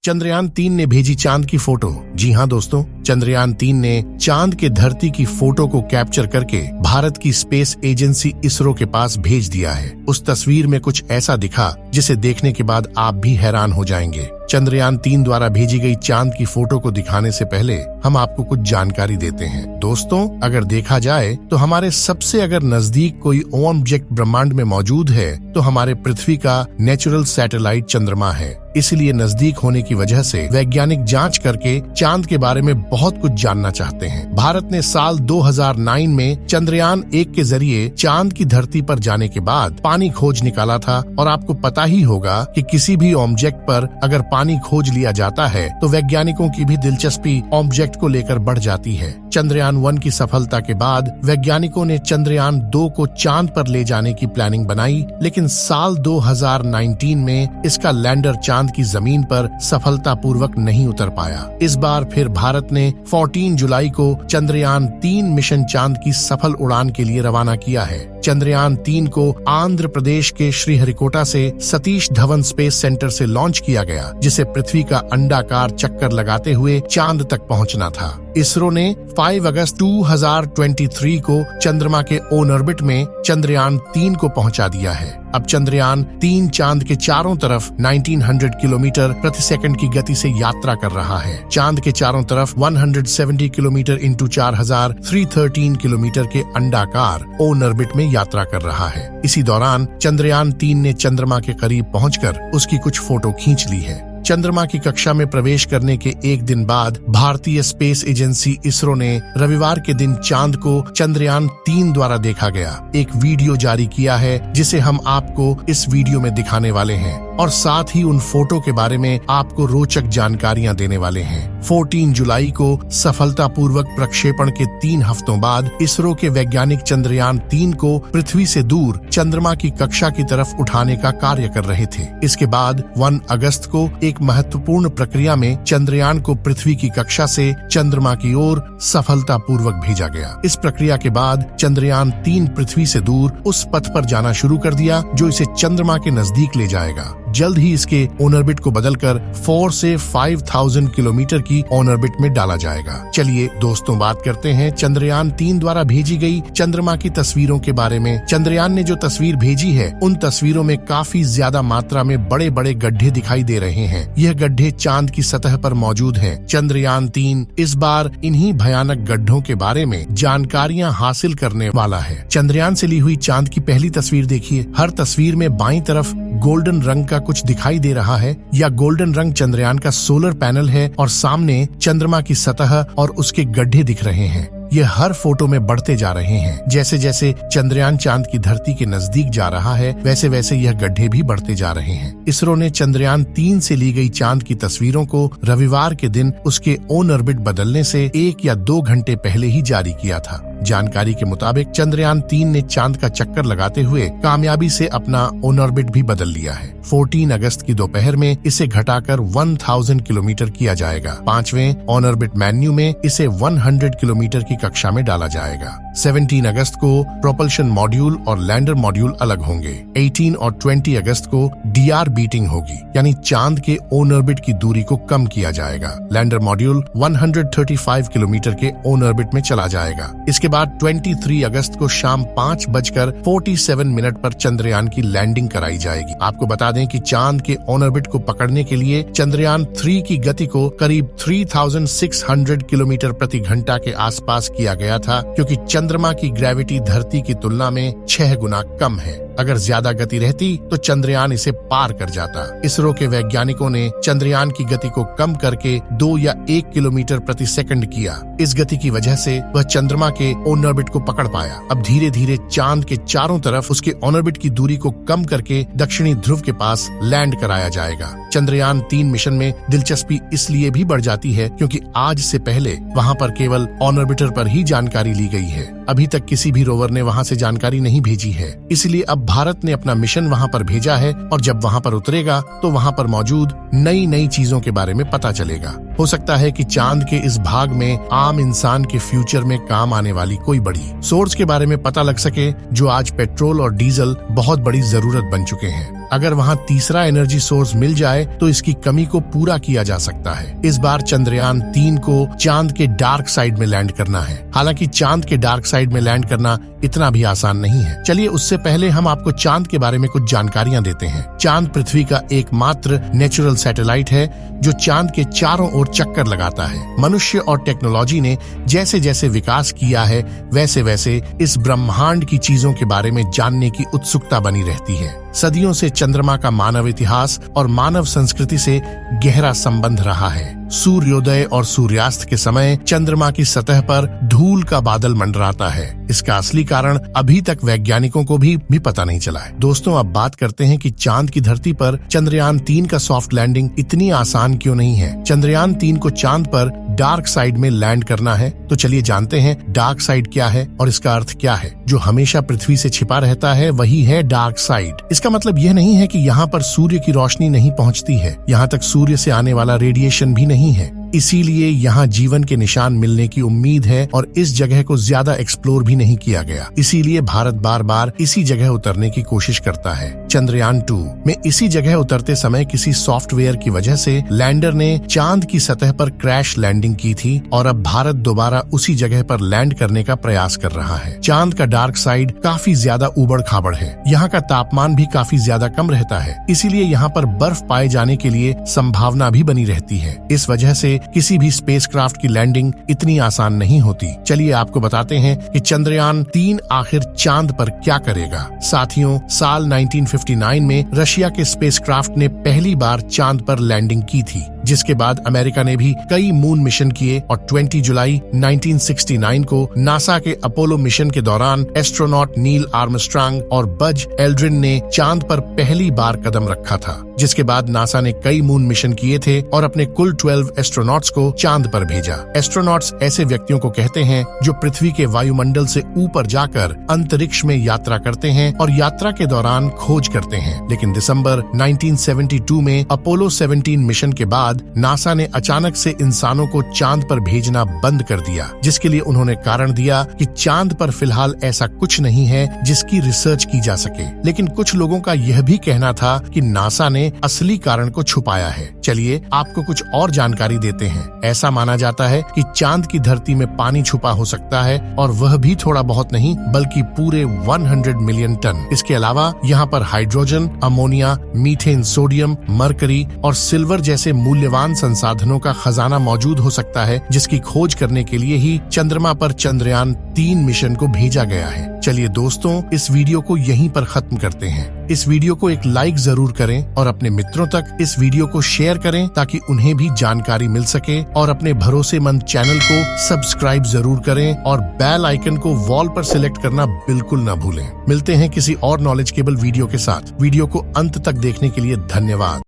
चंद्रयान-3 ने भेजी चांद की फोटो। जी हाँ दोस्तों, चंद्रयान-3 ने चांद के धरती की फोटो को कैप्चर करके भारत की स्पेस एजेंसी इसरो के पास भेज दिया है। उस तस्वीर में कुछ ऐसा दिखा जिसे देखने के बाद आप भी हैरान हो जाएंगे। चंद्रयान-3 द्वारा भेजी गई चांद की फोटो को दिखाने से पहले हम आपको कुछ जानकारी देते हैं। दोस्तों, अगर देखा जाए तो हमारे सबसे अगर नजदीक कोई ऑब्जेक्ट ब्रह्मांड में मौजूद है तो हमारे पृथ्वी का नेचुरल सैटेलाइट चंद्रमा है। इसलिए नजदीक होने की वजह से वैज्ञानिक जांच करके चांद के बारे में बहुत कुछ जानना चाहते हैं। भारत ने साल 2009 में चंद्रयान-1 के जरिए चांद की धरती पर जाने के बाद पानी खोज निकाला था और आपको पता ही होगा कि किसी भी ऑब्जेक्ट पर अगर पानी खोज लिया जाता है तो वैज्ञानिकों की भी दिलचस्पी ऑब्जेक्ट को लेकर बढ़ जाती है। चंद्रयान-1 की सफलता के बाद वैज्ञानिकों ने चंद्रयान-2 को चांद पर ले जाने की प्लानिंग बनाई, लेकिन साल 2019 में इसका लैंडर चांद की जमीन पर सफलतापूर्वक नहीं उतर पाया। इस बार फिर भारत ने 14 जुलाई को चंद्रयान-3 मिशन चांद की सफल उड़ान के लिए रवाना किया है। चंद्रयान-3 को आंध्र प्रदेश के श्रीहरिकोटा से सतीश धवन स्पेस सेंटर से लॉन्च किया गया, जिसे पृथ्वी का अंडाकार चक्कर लगाते हुए चांद तक पहुंचना था। इसरो ने 5 अगस्त 2023 को चंद्रमा के ऑन ऑर्बिट में चंद्रयान-3 को पहुंचा दिया है। अब चंद्रयान-3 चांद के चारों तरफ 1900 किलोमीटर प्रति सेकंड की गति से यात्रा कर रहा है। चांद के चारों तरफ 170 किलोमीटर इंटू 4313 किलोमीटर के अंडाकार ऑन ऑर्बिट में यात्रा कर रहा है। इसी दौरान चंद्रयान-3 ने चंद्रमा के करीब पहुंचकर उसकी कुछ फोटो खींच ली है। चंद्रमा की कक्षा में प्रवेश करने के एक दिन बाद भारतीय स्पेस एजेंसी इसरो ने रविवार के दिन चांद को चंद्रयान-3 द्वारा देखा गया एक वीडियो जारी किया है, जिसे हम आपको इस वीडियो में दिखाने वाले हैं और साथ ही उन फोटो के बारे में आपको रोचक जानकारियां देने वाले हैं। 14 जुलाई को सफलतापूर्वक प्रक्षेपण के 3 हफ्तों बाद इसरो के वैज्ञानिक चंद्रयान-3 को पृथ्वी से दूर चंद्रमा की कक्षा की तरफ उठाने का कार्य कर रहे थे। इसके बाद 1 अगस्त को एक महत्वपूर्ण प्रक्रिया में चंद्रयान को पृथ्वी की कक्षा से चंद्रमा की ओर सफलतापूर्वक भेजा गया। इस प्रक्रिया के बाद चंद्रयान-3 पृथ्वी से दूर उस पथ पर जाना शुरू कर दिया जो इसे चंद्रमा के नजदीक ले जाएगा। जल्द ही इसके ऑन ऑर्बिट को बदलकर 4 से 5000 किलोमीटर की ऑन ऑर्बिट में डाला जाएगा। चलिए दोस्तों, बात करते हैं चंद्रयान-3 द्वारा भेजी गई चंद्रमा की तस्वीरों के बारे में। चंद्रयान ने जो तस्वीर भेजी है उन तस्वीरों में काफी ज्यादा मात्रा में बड़े बड़े गड्ढे दिखाई दे रहे हैं। यह गड्ढे चांद की सतह पर मौजूद हैं। चंद्रयान-3 इस बार इन्हीं भयानक गड्ढों के बारे में जानकारियां हासिल करने वाला है। चंद्रयान से ली हुई चांद की पहली तस्वीर देखिए। हर तस्वीर में बाईं तरफ गोल्डन रंग का कुछ दिखाई दे रहा है। या गोल्डन रंग चंद्रयान का सोलर पैनल है और सामने चंद्रमा की सतह और उसके गड्ढे दिख रहे हैं। ये हर फोटो में बढ़ते जा रहे हैं। जैसे जैसे चंद्रयान चांद की धरती के नजदीक जा रहा है, वैसे वैसे यह गड्ढे भी बढ़ते जा रहे हैं। इसरो ने चंद्रयान-3 से ली गई चांद की तस्वीरों को रविवार के दिन उसके ऑन ऑर्बिट बदलने से 1 या 2 घंटे पहले ही जारी किया था। जानकारी के मुताबिक चंद्रयान-3 ने चांद का चक्कर लगाते हुए कामयाबी से अपना ऑन ऑर्बिट भी बदल लिया है। 14 अगस्त की दोपहर में इसे घटाकर 1000 किलोमीटर किया जाएगा। 5वें ऑन ऑर्बिट मेन्यू में इसे 100 किलोमीटर की कक्षा में डाला जाएगा। 17 अगस्त को प्रोपल्शन मॉड्यूल और लैंडर मॉड्यूल अलग होंगे। 18 और 20 अगस्त को डीआर बीटिंग होगी, यानी चांद के ऑन ऑर्बिट की दूरी को कम किया जाएगा। लैंडर मॉड्यूल 135 किलोमीटर के ऑन ऑर्बिट में चला जाएगा। इसके बाद 23 अगस्त को शाम 5:47 पर चंद्रयान की लैंडिंग कराई जाएगी। आपको बता दें कि चांद के ऑन ऑर्बिट को पकड़ने के लिए चंद्रयान-3 की गति को करीब 3600 किलोमीटर प्रति घंटा के आसपास किया गया था, क्योंकि चंद्रमा की ग्रेविटी धरती की तुलना में 6 गुना कम है। अगर ज्यादा गति रहती तो चंद्रयान इसे पार कर जाता। इसरो के वैज्ञानिकों ने चंद्रयान की गति को कम करके 2 या 1 किलोमीटर प्रति सेकंड किया। इस गति की वजह से वह चंद्रमा के ऑन ऑर्बिट को पकड़ पाया। अब धीरे धीरे चांद के चारों तरफ उसके ऑन ऑर्बिट की दूरी को कम करके दक्षिणी ध्रुव के पास लैंड कराया जाएगा। चंद्रयान-3 मिशन में दिलचस्पी इसलिए भी बढ़ जाती है क्योंकि आज से पहले वहाँ पर केवल ऑन ऑर्बिटर पर ही जानकारी ली गई है। अभी तक किसी भी रोवर ने वहाँ से जानकारी नहीं भेजी है। इसलिए अब भारत ने अपना मिशन वहाँ पर भेजा है और जब वहाँ पर उतरेगा तो वहाँ पर मौजूद नई नई चीजों के बारे में पता चलेगा। हो सकता है कि चांद के इस भाग में आम इंसान के फ्यूचर में काम आने वाली कोई बड़ी सोर्स के बारे में पता लग सके, जो आज पेट्रोल और डीजल बहुत बड़ी जरूरत बन चुके हैं। अगर वहाँ तीसरा एनर्जी सोर्स मिल जाए तो इसकी कमी को पूरा किया जा सकता है। इस बार चंद्रयान 3 को चांद के डार्क साइड में लैंड करना है। हालांकि चांद के डार्क साइड में लैंड करना इतना भी आसान नहीं है। चलिए उससे पहले हम आपको चांद के बारे में कुछ जानकारियां देते हैं। चांद पृथ्वी का एकमात्र नेचुरल सैटेलाइट है जो चांद के चारों ओर चक्कर लगाता है। मनुष्य और टेक्नोलॉजी ने जैसे जैसे विकास किया है वैसे वैसे इस ब्रह्मांड की चीजों के बारे में जानने की उत्सुकता बनी रहती है। सदियों से चंद्रमा का मानव इतिहास और मानव संस्कृति से गहरा संबंध रहा है। सूर्योदय और सूर्यास्त के समय चंद्रमा की सतह पर धूल का बादल मंडराता है। इसका असली कारण अभी तक वैज्ञानिकों को भी पता नहीं चला है। दोस्तों, अब बात करते हैं कि चांद की धरती पर चंद्रयान 3 का सॉफ्ट लैंडिंग इतनी आसान क्यों नहीं है। चंद्रयान 3 को चांद पर डार्क साइड में लैंड करना है। तो चलिए जानते हैं डार्क साइड क्या है और इसका अर्थ क्या है। जो हमेशा पृथ्वी से छिपा रहता है वही है डार्क साइड। इसका मतलब यह नहीं है कि यहाँ पर सूर्य की रोशनी नहीं पहुँचती है। यहाँ तक सूर्य से आने वाला रेडिएशन भी नहीं है। इसीलिए यहाँ जीवन के निशान मिलने की उम्मीद है और इस जगह को ज्यादा एक्सप्लोर भी नहीं किया गया। इसीलिए भारत बार बार इसी जगह उतरने की कोशिश करता है। चंद्रयान 2 में इसी जगह उतरते समय किसी सॉफ्टवेयर की वजह से लैंडर ने चांद की सतह पर क्रैश लैंडिंग की थी और अब भारत दोबारा उसी जगह पर लैंड करने का प्रयास कर रहा है। चांद का डार्क साइड काफी ज्यादा उबड़ खाबड़ है। यहाँ का तापमान भी काफी ज्यादा कम रहता है। इसीलिए यहाँ पर बर्फ पाए जाने के लिए संभावना भी बनी रहती है। इस वजह से किसी भी स्पेसक्राफ्ट की लैंडिंग इतनी आसान नहीं होती। चलिए आपको बताते हैं कि चंद्रयान 3 आखिर चांद पर क्या करेगा। साथियों, साल 1959 में रशिया के स्पेसक्राफ्ट ने पहली बार चांद पर लैंडिंग की थी, जिसके बाद अमेरिका ने भी कई मून मिशन किए और 20 जुलाई 1969 को नासा के अपोलो मिशन के दौरान एस्ट्रोनॉट नील आर्मस्ट्रांग और बज एल्ड्रिन ने चांद पर पहली बार कदम रखा था। जिसके बाद नासा ने कई मून मिशन किए थे और अपने कुल 12 एस्ट्रोनॉट्स को चांद पर भेजा। एस्ट्रोनॉट्स ऐसे व्यक्तियों को कहते हैं जो पृथ्वी के वायुमंडल से ऊपर जाकर अंतरिक्ष में यात्रा करते हैं और यात्रा के दौरान खोज करते हैं। लेकिन दिसंबर 1972 में अपोलो 17 मिशन के बाद नासा ने अचानक से इंसानों को चांद पर भेजना बंद कर दिया, जिसके लिए उन्होंने कारण दिया कि चांद पर फिलहाल ऐसा कुछ नहीं है जिसकी रिसर्च की जा सके। लेकिन कुछ लोगों का यह भी कहना था कि नासा ने असली कारण को छुपाया है। चलिए आपको कुछ और जानकारी देते हैं। ऐसा माना जाता है कि चांद की धरती में पानी छुपा हो सकता है और वह भी थोड़ा बहुत नहीं बल्कि पूरे 100 मिलियन टन। इसके अलावा यहाँ पर hydrogen, ammonia, methane, sodium, mercury और सिल्वर जैसे मूल्यवान संसाधनों का खजाना मौजूद हो सकता है, जिसकी खोज करने के लिए ही चंद्रमा पर चंद्रयान 3 मिशन को भेजा गया है। चलिए दोस्तों, इस वीडियो को यहीं पर खत्म करते हैं। इस वीडियो को एक लाइक जरूर करें और अपने मित्रों तक इस वीडियो को शेयर करें ताकि उन्हें भी जानकारी मिल सके, और अपने भरोसेमंद चैनल को सब्सक्राइब जरूर करें और बेल आइकन को वॉल पर सिलेक्ट करना बिल्कुल न भूलें। मिलते हैं किसी और नॉलेजेबल वीडियो के साथ। वीडियो को अंत तक देखने के लिए धन्यवाद।